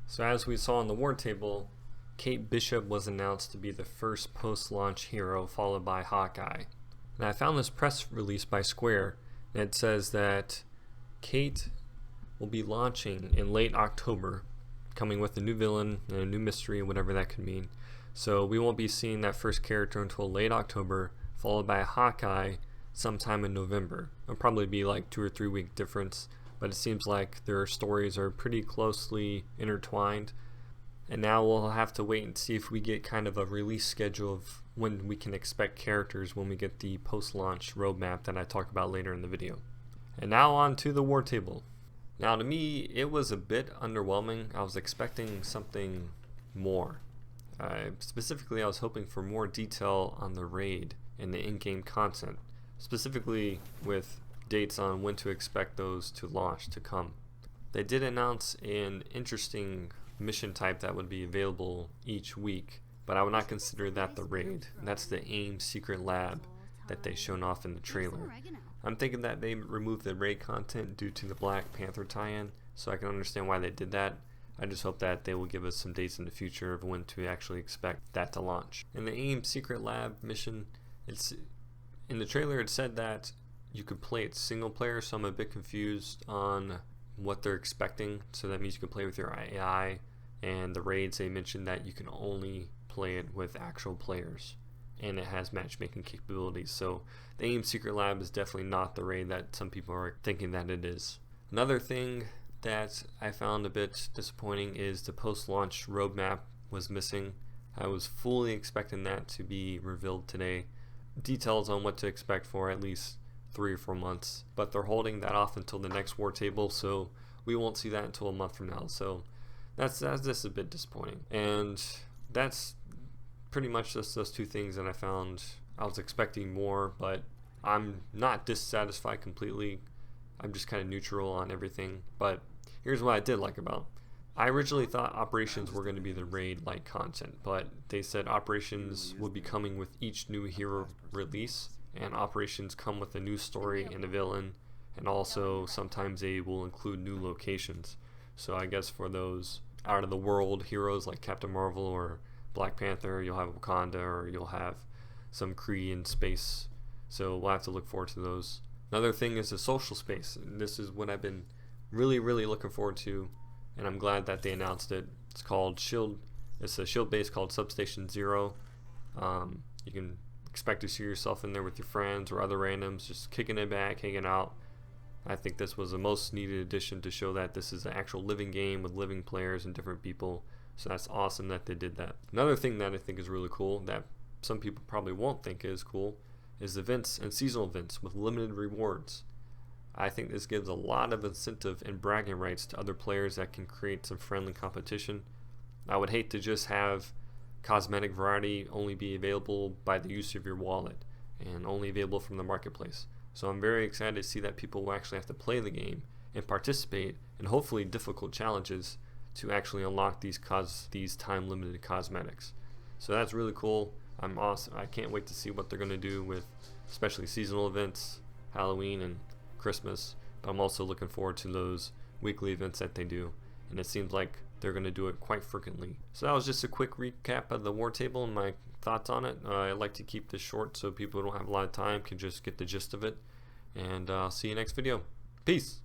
So as we saw on the war table, Kate Bishop was announced to be the first post-launch hero, followed by Hawkeye. And I found this press release by Square, and it says that Kate will be launching in late October, coming with a new villain and a new mystery, whatever that could mean. So we won't be seeing that first character until late October, followed by Hawkeye sometime in November. It'll probably be like 2 or 3 week difference, but it seems like their stories are pretty closely intertwined. And now we'll have to wait and see if we get kind of a release schedule of when we can expect characters when we get the post-launch roadmap that I talk about later in the video. And now on to the war table. Now to me, it was a bit underwhelming. I was expecting something more. Specifically, I was hoping for more detail on the raid and the in-game content, specifically with dates on when to expect those to launch to come. They did announce an interesting mission type that would be available each week, but I would not consider that the raid. That's the AIM secret lab that they shown off in the trailer. I'm thinking that they removed the raid content due to the Black Panther tie-in, so I can understand why they did that. I just hope that they will give us some dates in the future of when to actually expect that to launch. In the AIM secret lab mission, in the trailer it said that you could play it single player, so I'm a bit confused on what they're expecting. So that means you can play with your AI, and the raids they mentioned that you can only play it with actual players, and it has matchmaking capabilities. So the AIM secret lab is definitely not the raid that some people are thinking that it is. Another thing that I found a bit disappointing is the post-launch roadmap was missing. I was fully expecting that to be revealed today. Details on what to expect for at least 3 or 4 months, but they're holding that off until the next war table, so we won't see that until a month from now. So that's just a bit disappointing, and that's pretty much just those 2 things that I found. I was expecting more, but I'm not dissatisfied completely. I'm just kind of neutral on everything. But here's what I did like about. I originally thought operations were going to be the raid-like content, but they said operations would be coming with each new hero release, and operations come with a new story and a villain, and also sometimes they will include new locations. So I guess for those out of the world heroes like Captain Marvel or Black Panther, you'll have Wakanda, or you'll have some Kree in space. So we'll have to look forward to those. Another thing is the social space. And this is what I've been really looking forward to, and I'm glad that they announced it. It's called Shield. It's a Shield base called Substation Zero. You can expect to see yourself in there with your friends or other randoms, just kicking it back, hanging out. I think this was the most needed addition to show that this is an actual living game with living players and different people. So that's awesome that they did that. Another thing that I think is really cool that some people probably won't think is cool is events and seasonal events with limited rewards. I think this gives a lot of incentive and bragging rights to other players that can create some friendly competition. I would hate to just have cosmetic variety only be available by the use of your wallet and only available from the marketplace. So I'm very excited to see that people will actually have to play the game and participate in hopefully difficult challenges to actually unlock these time limited cosmetics. So that's really cool. I'm awesome. I can't wait to see what they're going to do with especially seasonal events, Halloween and Christmas, but I'm also looking forward to those weekly events that they do, and it seems like they're going to do it quite frequently. So that was just a quick recap of the war table and my thoughts on it. I like to keep this short so people who don't have a lot of time can just get the gist of it, and I'll see you next video. Peace!